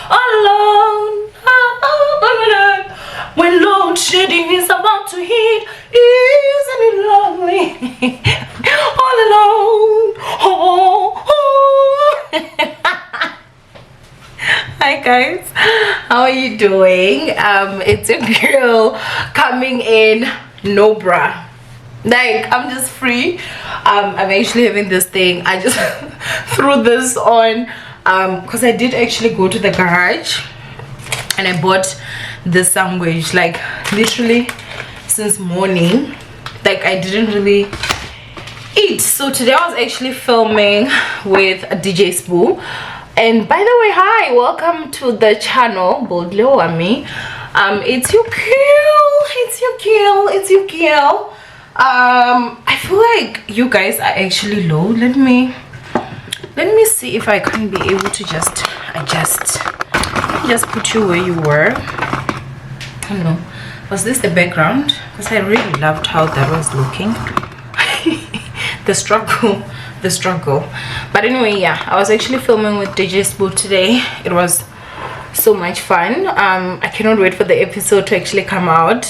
alone. When load shedding is about to hit, isn't it lovely? All alone. Hi guys, how are you doing? It's a girl coming in, no bra. Like, I'm just free. I'm actually having this thing. I just threw this on because I did actually go to the garage and I bought this sandwich, like literally since morning. Like, I didn't really eat. So today I was actually filming with DJ Spoo. And by the way, hi, welcome to the channel, Boldly Wami. It's your girl. I feel like you guys are actually low. Let me see if I can be able to just adjust. Just put you where you were. I don't know, was this the background? Because I really loved how that was looking. the struggle. But anyway, yeah, I was actually filming with DJ Spoo today. It was so much fun. I cannot wait for the episode to actually come out.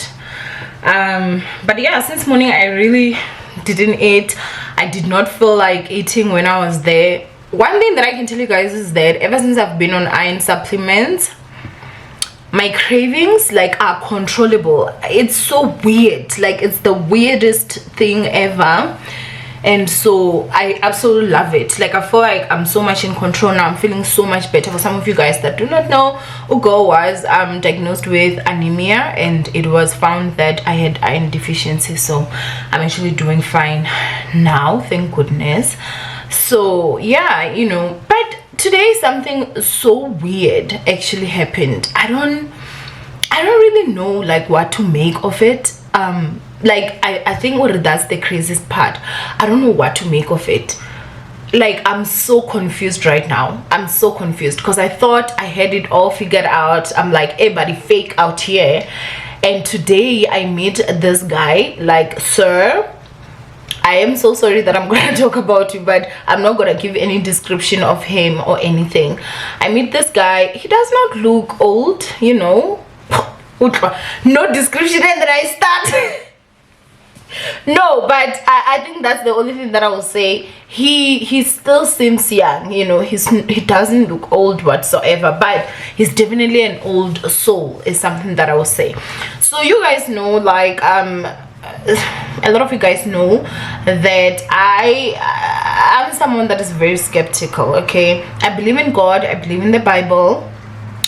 But yeah, since morning I really didn't eat. I did not feel like eating when I was there. One thing that I can tell you guys is that ever since I've been on iron supplements, my cravings like are controllable. It's so weird, like it's the weirdest thing ever. And so I absolutely love it. Like, I feel like I'm so much in control now. I'm feeling so much better. For some of you guys that do not know, Ugo was diagnosed with anemia, and it was found that I had iron deficiency. So I'm actually doing fine now, thank goodness. So yeah, you know, but today something so weird actually happened. I don't really know like what to make of it. Like I think that's the craziest part. I don't know what to make of it. Like, I'm so confused right now. I'm so confused because I thought I had it all figured out. I'm like, hey buddy, fake out here. And today I meet this guy, like, sir, I am so sorry that I'm gonna talk about you, but I'm not gonna give any description of him or anything. I meet this guy. He does not look old, you know. No description, and then I start. No, but I think that's the only thing that I will say. He still seems young, you know. He doesn't look old whatsoever, but he's definitely an old soul, is something that I will say. So you guys know, like, a lot of you guys know that I'm someone that is very skeptical. Okay, I believe in God, I believe in the Bible,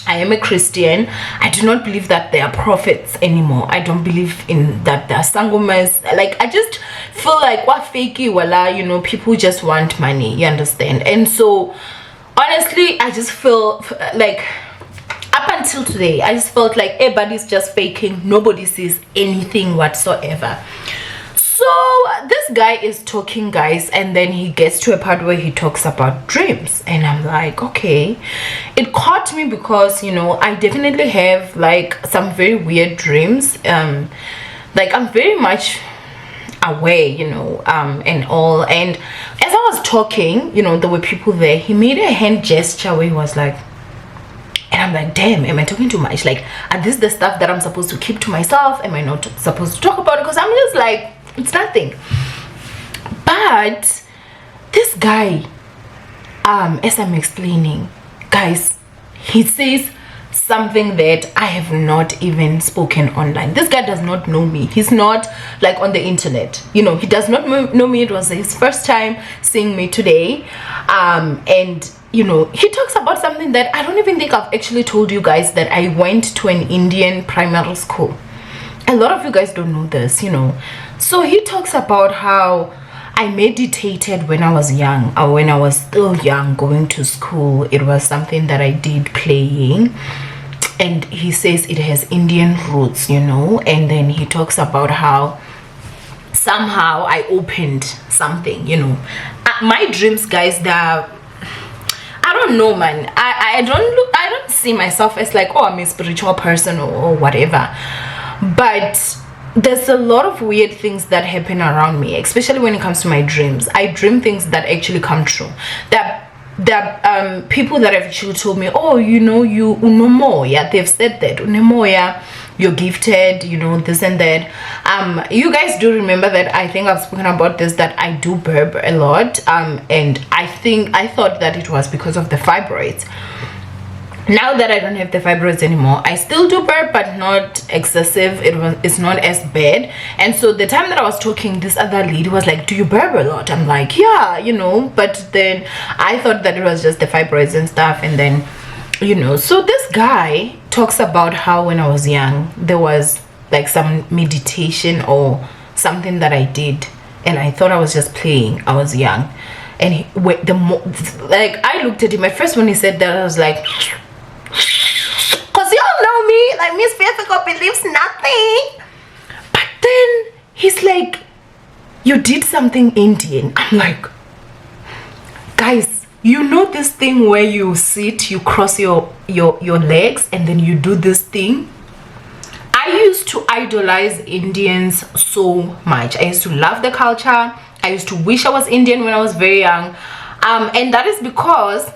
I am a Christian. I do not believe that they are prophets anymore. I don't believe in that they are sangomas. Like, I just feel like what fakey wala, you know, people just want money, you understand? And so honestly, I just feel like up until today, I just felt like everybody's just faking. Nobody sees anything whatsoever. So this guy is talking, guys, and then he gets to a part where he talks about dreams, and I'm like, okay. It caught me because, you know, I definitely have like some very weird dreams. Like, I'm very much aware, you know, and all. And as I was talking, you know, there were people there. He made a hand gesture where he was like, and I'm like, damn, am I talking too much? Like, are this the stuff that I'm supposed to keep to myself? Am I not supposed to talk about it? Because I'm just like, it's nothing. But this guy, as I'm explaining, guys, he says something that I have not even spoken online. This guy does not know me. He's not like on the internet, you know. He does not know me. It was his first time seeing me today, and you know, he talks about something that I don't even think I've actually told you guys, that I went to an Indian primary school. A lot of you guys don't know this, you know. So he talks about how I meditated when I was young, or when I was still young going to school. It was something that I did playing, and he says it has Indian roots, you know. And then he talks about how somehow I opened something, you know. My dreams, guys, they're, I don't know, man. I don't see myself as like, oh, I'm a spiritual person or whatever. But there's a lot of weird things that happen around me, especially when it comes to my dreams. I dream things that actually come true. There are the people that have actually told me, oh, you know, you unomoya, they've said that unomoya, you're gifted, you know, this and that. You guys do remember that I think I've spoken about this, that I do burp a lot, and I thought that it was because of the fibroids. Now that I don't have the fibroids anymore, I still do burp, but not excessive. It's not as bad. And so the time that I was talking, this other lady was like, do you burp a lot? I'm like, yeah, you know. But then I thought that it was just the fibroids and stuff. And then, you know, so this guy talks about how when I was young, there was like some meditation or something that I did, and I thought I was just playing. I was young. And I looked at him at first when he said that. I was like, because y'all know me, like Miss Physical believes nothing. But then he's like, you did something Indian. I'm like, guys, you know this thing where you sit, you cross your legs, and then you do this thing? I used to idolize Indians so much. I used to love the culture. I used to wish I was Indian when I was very young. And that is because,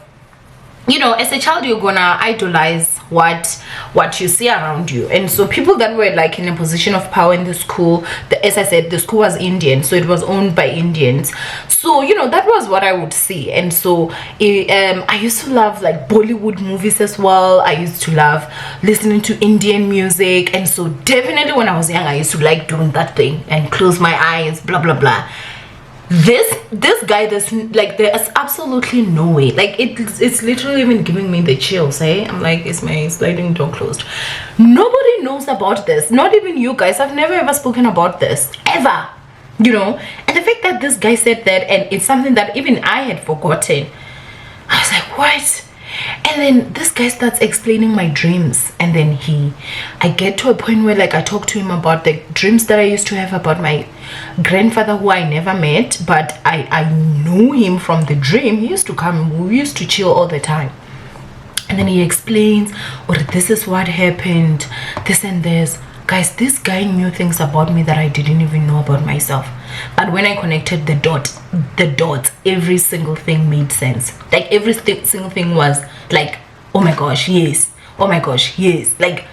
you know, as a child, you're gonna idolize what you see around you. And so people that were like in a position of power in the school, as I said, the school was Indian, so it was owned by Indians. So, you know, that was what I would see. And so I used to love like Bollywood movies as well. I used to love listening to Indian music. And so definitely when I was young, I used to like doing that thing and close my eyes, blah blah blah. This guy, there's absolutely no way. Like it's literally even giving me the chills. I'm like, is my sliding door closed? Nobody knows about this, not even you guys. I've never ever spoken about this ever, you know. And the fact that this guy said that, and it's something that even I had forgotten, I was like, what? And then this guy starts explaining my dreams, and then I get to a point where like I talk to him about the dreams that I used to have about my grandfather, who I never met, but I knew him from the dream. He used to come, we used to chill all the time. And then he explains, or this is what happened, this and this. Guys, this guy knew things about me that I didn't even know about myself. But when I connected the dots, every single thing made sense. Like every single thing was like, oh my gosh, yes. Oh my gosh, yes. Like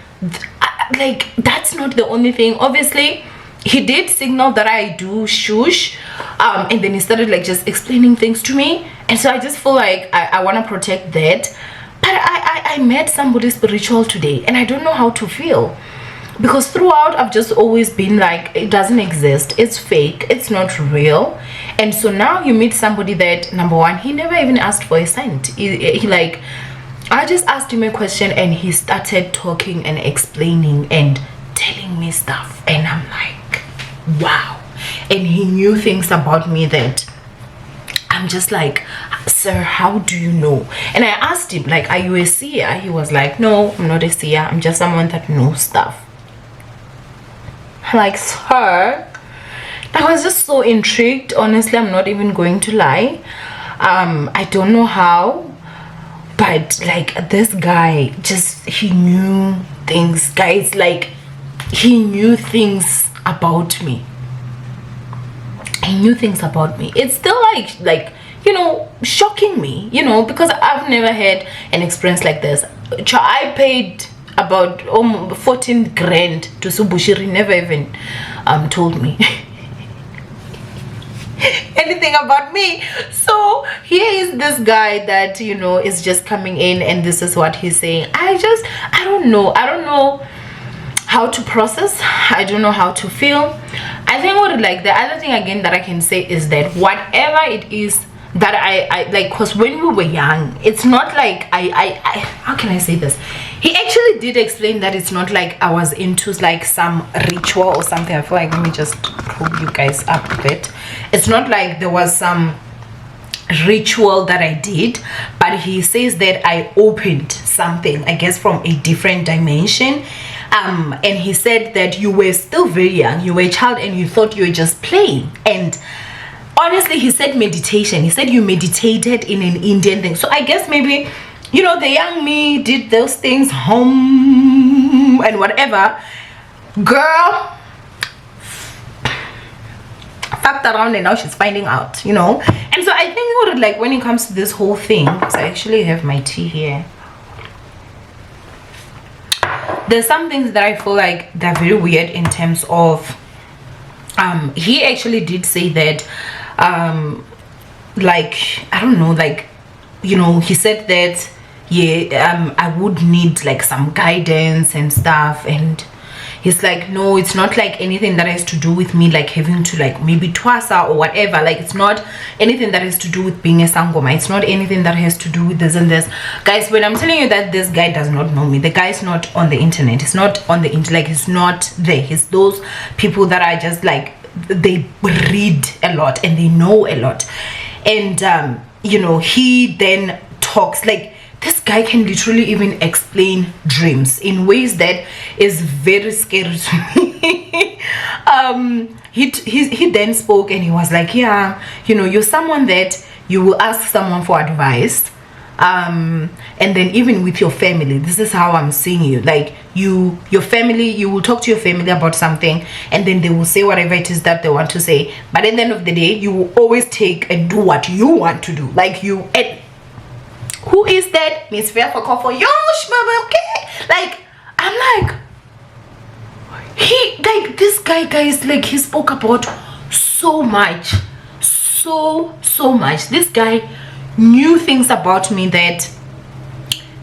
that's not the only thing. Obviously, he did signal that I do shush. And then he started like just explaining things to me. And so I just feel like I want to protect that. But I met somebody spiritual today, and I don't know how to feel. Because throughout I've just always been like, it doesn't exist, it's fake, it's not real. And so now you meet somebody that, number one, he never even asked for a cent. He like, I just asked him a question and he started talking and explaining and telling me stuff, and I'm like, wow. And he knew things about me that I'm just like, sir, how do you know? And I asked him, like, are you a seer? He was like, no, I'm not a seer, I'm just someone that knows stuff. Like, sir, I was just so intrigued. Honestly, I'm not even going to lie. I don't know how, but like this guy, just he knew things, guys. Like he knew things about me. He knew things about me. It's still like you know, shocking me, you know, because I've never had an experience like this. I paid about 14 grand to Subushiri, never even told me anything about me. So here is this guy that, you know, is just coming in, and this is what he's saying. I don't know how to process. I don't know how to feel. I think what, like, the other thing again that I can say is that whatever it is that I like, because when we were young, it's not like I how can I say this? He actually did explain that it's not like I was into like some ritual or something. I feel like, let me just pull you guys up a bit. It's not like there was some ritual that I did, but he says that I opened something, I guess, from a different dimension. And he said that you were still very young, you were a child, and you thought you were just playing. And honestly, he said meditation. He said you meditated in an Indian thing. So I guess maybe, you know, the young me did those things, and whatever. Girl, fucked around and now she's finding out, you know. And so I think like when it comes to this whole thing, because I actually have my tea here, there's some things that I feel like they're very weird in terms of he actually did say that like, I don't know, like, you know, he said that, yeah, I would need like some guidance and stuff, and he's like, no, it's not like anything that has to do with me like having to like maybe twasa or whatever. Like, it's not anything that has to do with being a sangoma. It's not anything that has to do with this and this. Guys, when I'm telling you that this guy does not know me, the guy is not on the internet. It's not on the internet. Like, he's not there. He's those people that are just like, they read a lot and they know a lot. And you know, he then talks like, this guy can literally even explain dreams in ways that is very scary to me. He then spoke and he was like, yeah, you know, you're someone that you will ask someone for advice, and then even with your family, this is how I'm seeing you. Like, your family, you will talk to your family about something, and then they will say whatever it is that they want to say, but at the end of the day, you will always take and do what you want to do. Like, who is that? Miss Fair for call for Yosh, mama, okay? Like, I'm like, this guy, guys, like, he spoke about so much. So much. This guy knew things about me that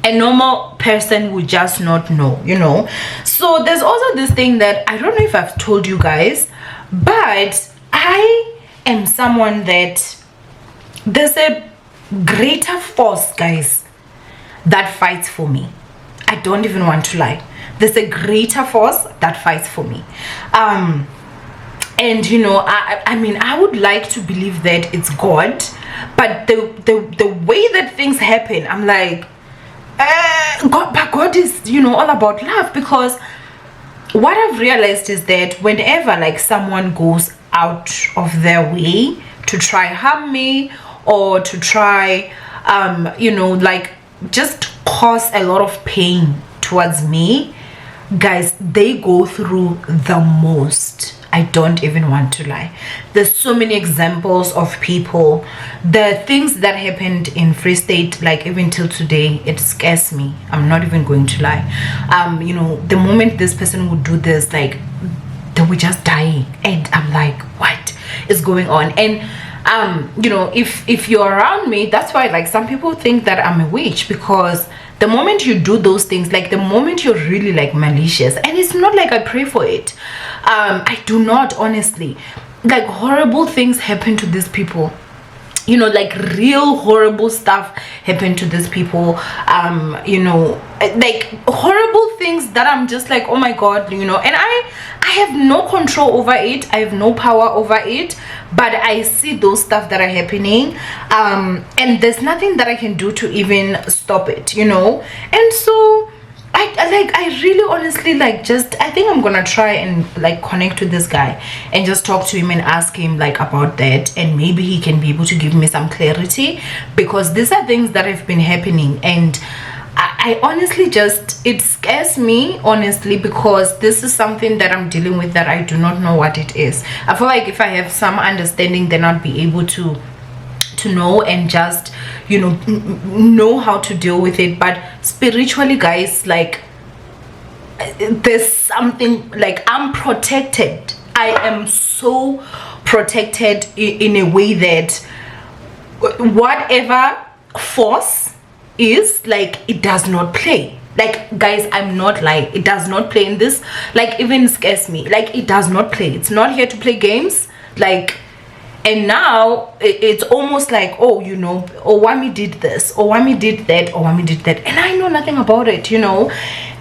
a normal person would just not know, you know. So there's also this thing that I don't know if I've told you guys, but I am someone that there's a greater force, guys, that fights for me. I don't even want to lie. There's a greater force that fights for me. And you know, I mean, I would like to believe that it's God, but the way that things happen, I'm like, God is, you know, all about love. Because what I've realized is that whenever like someone goes out of their way to try harm me, or to try you know, like just cause a lot of pain towards me, guys, they go through the most. I don't even want to lie. There's so many examples of people, the things that happened in Free State, like even till today, it scares me. I'm not even going to lie. You know, the moment this person would do this, like, they were just dying, and I'm like, what is going on? And you know, if you're around me, that's why like some people think that I'm a witch, because the moment you do those things, like the moment you're really like malicious, and it's not like I pray for it, I do not, honestly. Like, horrible things happen to these people, you know, like real horrible stuff happened to these people, you know, like horrible things that I'm just like, oh my God, you know. And I have no control over it, I have no power over it, but I see those stuff that are happening, and there's nothing that I can do to even stop it, you know. And so I really honestly like, just I think I'm gonna try and like connect with this guy and just talk to him and ask him like about that, and maybe he can be able to give me some clarity, because these are things that have been happening, and I honestly just, it scares me, honestly, because this is something that I'm dealing with that I do not know what it is. I feel like if I have some understanding, then I'll be able to know and just, you know how to deal with it. But spiritually, guys, like, there's something, like, I'm protected. I am so protected in a way that whatever force is, like, it does not play. Like, guys, I'm not lying, it does not play in this. Like, even scares me. Like, it does not play. It's not here to play games. Like, and now it's almost like, oh, you know, oh, Wami did this, or Wami did that, or Wami did that, and I know nothing about it, you know.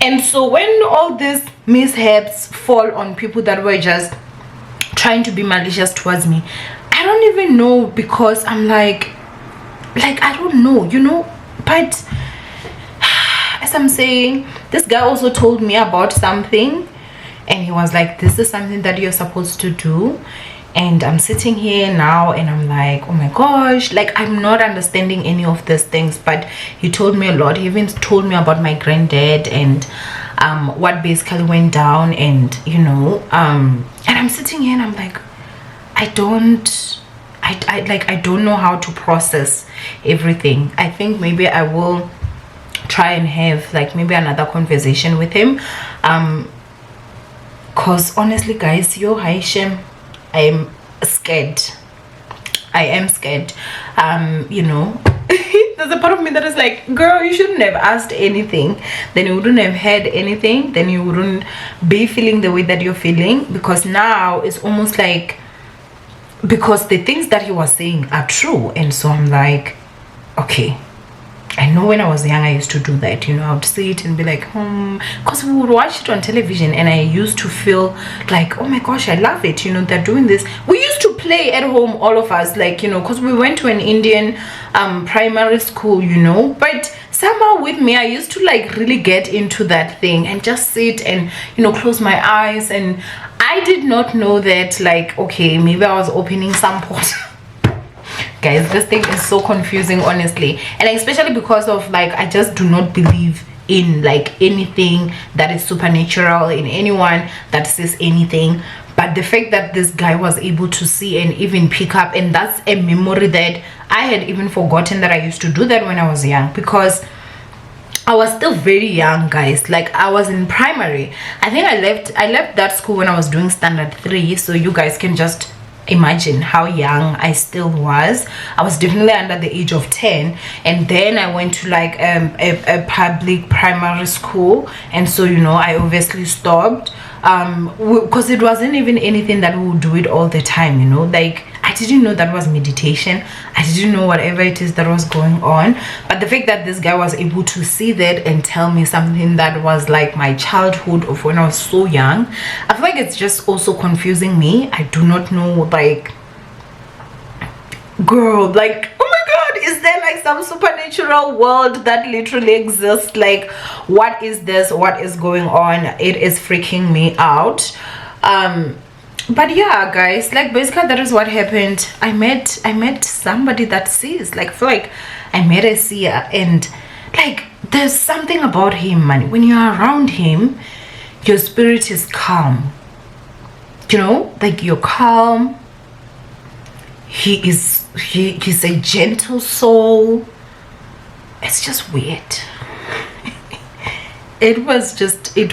And so when all these mishaps fall on people that were just trying to be malicious towards me, I don't even know, because I'm like I don't know, you know. But as I'm saying, this guy also told me about something, and he was like, this is something that you're supposed to do. And I'm sitting here now and I'm like, oh my gosh, like, I'm not understanding any of these things. But he told me a lot. He even told me about my granddad and what basically went down, and you know, and I'm sitting here and I'm like, I don't I don't know how to process everything. I think maybe I will try and have like maybe another conversation with him, cause honestly guys, yo, Haishem, I'm scared. I am scared. You know, there's a part of me that is like, girl, you shouldn't have asked anything, then you wouldn't have had anything, then you wouldn't be feeling the way that you're feeling, because now it's almost like, because the things that he was saying are true. And so I'm like, okay, I know when I was young I used to do that, you know, I would see it and be like, because we would watch it on television, and I used to feel like, oh my gosh, I love it, you know, they're doing this. We used to play at home, all of us, like, you know, because we went to an Indian primary school, you know, but somehow with me I used to like really get into that thing and just sit and, you know, close my eyes. And I did not know that, like, okay, maybe I was opening some portal. Guys, this thing is so confusing, honestly, and especially because of like, I just do not believe in like anything that is supernatural, in anyone that says anything. But the fact that this guy was able to see and even pick up, and that's a memory that I had even forgotten that I used to do that when I was young, because I was still very young, guys. Like, I was in primary. I think I left that school when I was doing standard 3, so you guys can just imagine how young I still was. I was definitely under the age of 10, and then I went to like a public primary school, and so, you know, I obviously stopped because it wasn't even anything that we would do it all the time, you know. Like, I didn't know that was meditation. I didn't know whatever it is that was going on. But the fact that this guy was able to see that and tell me something that was like my childhood of when I was so young, I feel like it's just also confusing me. I do not know, like, girl, like, oh my god, is there like some supernatural world that literally exists? Like, what is this? What is going on? It is freaking me out. But yeah, guys, like, basically that is what happened. I met somebody that sees, like, I feel like I met a seer, and like, there's something about him, man. When you're around him, your spirit is calm, you know, like, you're calm. He's a gentle soul. It's just weird. it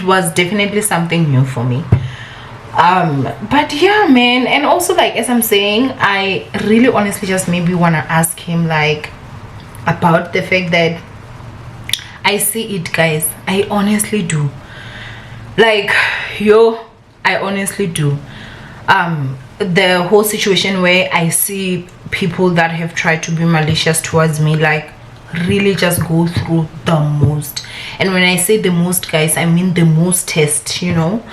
was definitely something new for me. But yeah, man. And also, like, as I'm saying, I really honestly just maybe want to ask him, like, about the fact that I see it, guys. I honestly do. Like, yo, I honestly do. The whole situation where I see people that have tried to be malicious towards me, like, really just go through the most. And when I say the most, guys, I mean the most test, you know.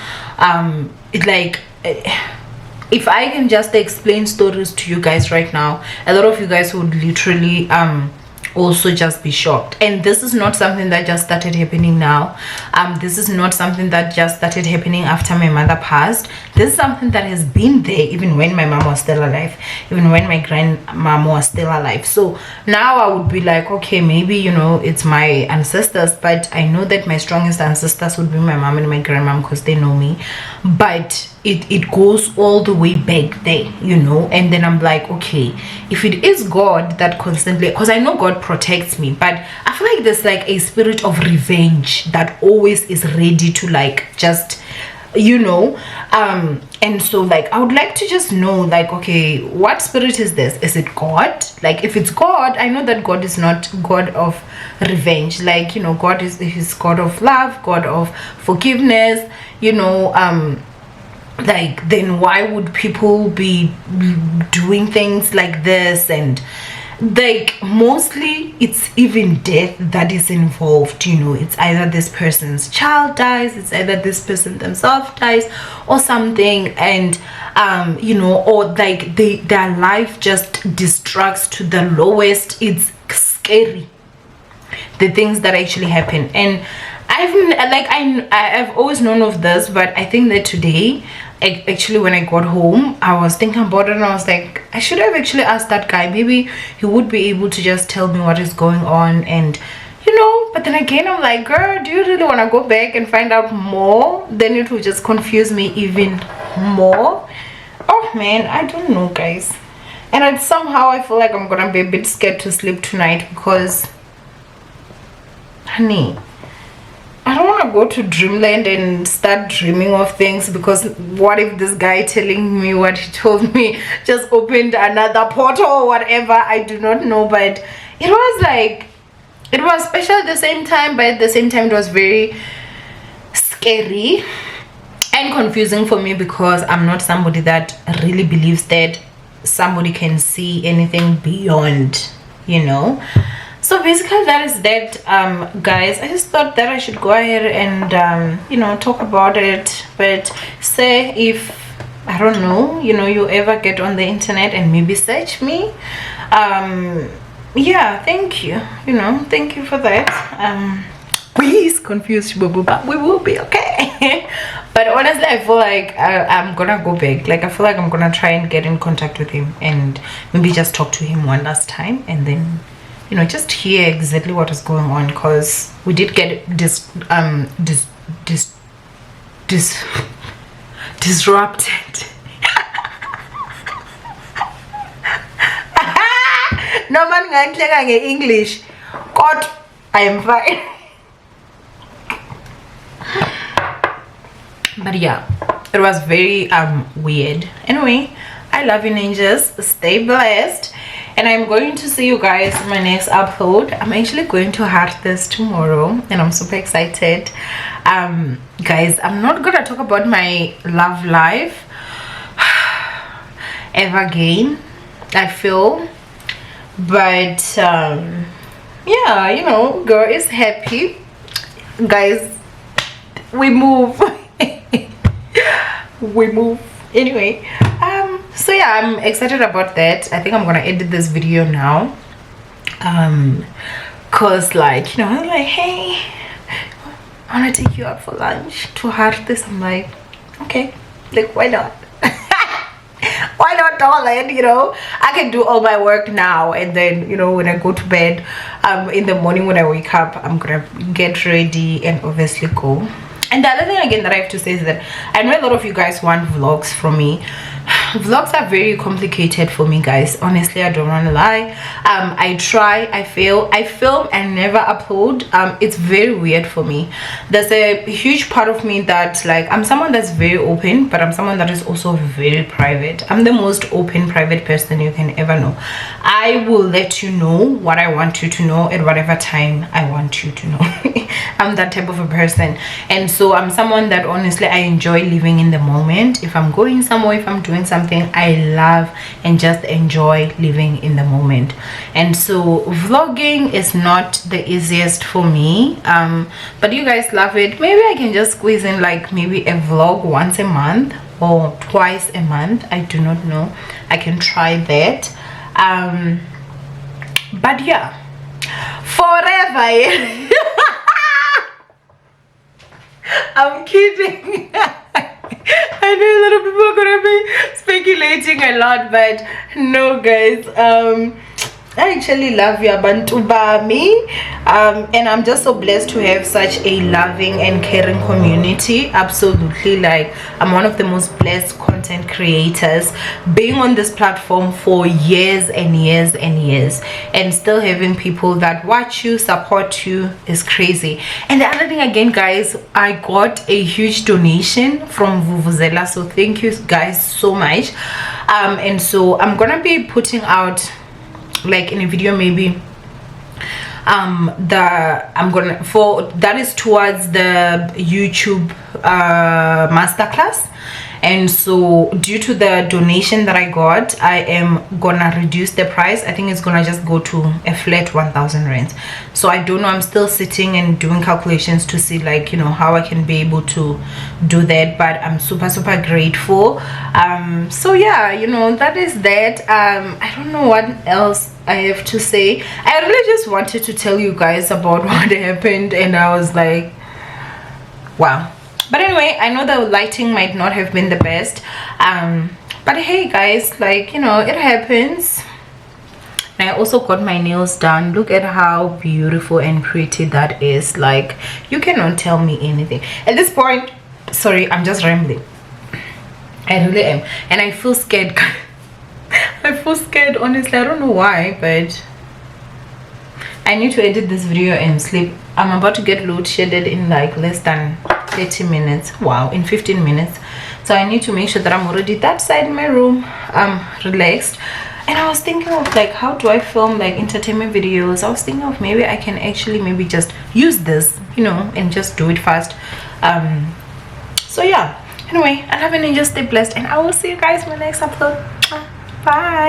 It's like, if I can just explain stories to you guys right now, a lot of you guys would literally also just be shocked. And this is not something that just started happening now. This is not something that just started happening after my mother passed. This is something that has been there even when my mom was still alive, even when my grandmom was still alive. So now I would be like, okay, maybe, you know, it's my ancestors, but I know that my strongest ancestors would be my mom and my grandmom, because they know me. But it goes all the way back there, you know. And then I'm like, okay, if it is God that constantly, because I know God protects me, but I feel like there's like a spirit of revenge that always is ready to, like, just, you know. And so, like, I would like to just know, like, okay, what spirit is this? Is it God? Like, if it's God, I know that God is not God of revenge. Like, you know, God is God of love, God of forgiveness, you know. Like, then why would people be doing things like this? And like, mostly it's even death that is involved, you know. It's either this person's child dies, it's either this person themselves dies or something, and you know, or like their life just destructs to the lowest. It's scary, the things that actually happen. And I've always known of this, but I think that today, actually, when I got home, I was thinking about it, and I was like, I should have actually asked that guy. Maybe he would be able to just tell me what is going on, and, you know. But then again, I'm like, girl, do you really want to go back and find out more? Then it will just confuse me even more. oh man, I don't know, guys. And somehow I feel like I'm gonna be a bit scared to sleep tonight because, honey, I don't want to go to dreamland and start dreaming of things, because what if this guy telling me what he told me just opened another portal or whatever? I do not know, but it was like, it was special at the same time, but at the same time it was very scary and confusing for me, because I'm not somebody that really believes that somebody can see anything beyond, you know. So basically that is that, guys. I just thought that I should go ahead and you know, talk about it. But say if, I don't know, you know, you ever get on the internet and maybe search me, yeah, thank you, you know, thank you for that. Please confuse Shibubu, but we will be okay. But honestly, I feel like I'm gonna go back. Like, I feel like I'm gonna try and get in contact with him and maybe just talk to him one last time, and then, you know, just hear exactly what is going on, because we did get disrupted. No man can English. God, I am fine. But yeah, it was very weird. Anyway, I love you, ninjas. Stay blessed. And I'm going to see you guys in my next upload. I'm actually going to this tomorrow, and I'm super excited. Guys, I'm not gonna talk about my love life ever again, I feel. But yeah, you know, girl is happy. Guys, we move. We move. Anyway, so yeah, I'm excited about that. I think I'm gonna edit this video now, cause, like, you know, I'm like, hey, I want to take you out for lunch to this. I'm like, okay, like, why not? Why not, darling? You know, I can do all my work now, and then, you know, when I go to bed, in the morning when I wake up, I'm gonna get ready and obviously go. And the other thing again that I have to say is that I know a lot of you guys want vlogs from me. Vlogs are very complicated for me, guys. Honestly, I don't want to lie. I try, I fail, I film and never upload. It's very weird for me. There's a huge part of me that, like, I'm someone that's very open, but I'm someone that is also very private. I'm the most open, private person you can ever know. I will let you know what I want you to know at whatever time I want you to know. I'm that type of a person. And so I'm someone that, honestly, I enjoy living in the moment. If I'm going somewhere, if I'm doing something, I love and just enjoy living in the moment. And so vlogging is not the easiest for me, but you guys love it. Maybe I can just squeeze in, like, maybe a vlog once a month or twice a month. I do not know. I can try that. But yeah, forever. I'm kidding. I know a lot of people are gonna be speculating a lot, but no, guys. I actually love you, Abantu Bami, and I'm just so blessed to have such a loving and caring community. Absolutely, like, I'm one of the most blessed content creators, being on this platform for years and years and years, and still having people that watch you, support you is crazy. And the other thing again, guys, I got a huge donation from Vuvuzela, so thank you guys so much. And so I'm gonna be putting out, like, in a video maybe, that is towards the YouTube masterclass. And so due to the donation that I got, I am gonna reduce the price. I think it's gonna just go to a flat 1,000 rands. So I don't know, I'm still sitting and doing calculations to see, like, you know, how I can be able to do that, but I'm super grateful. So yeah, you know, that is that. I don't know what else I have to say. I really just wanted to tell you guys about what happened, and I was like, wow. But anyway, I know the lighting might not have been the best, but hey guys, like, you know, it happens. And I also got my nails done. Look at how beautiful and pretty that is. Like, you cannot tell me anything at this point. Sorry, I'm just rambling. I really am, and I feel scared. I feel scared, honestly. I don't know why, but I need to edit this video and sleep. I'm about to get load shedded in like less than 30 minutes. Wow, in 15 minutes. So I need to make sure that I'm already that side in my room, relaxed. And I was thinking of like, how do I film like entertainment videos? I was thinking of maybe I can actually maybe just use this, you know, and just do it fast. So yeah, anyway, I love you and just stay blessed, and I will see you guys in my next upload. Bye.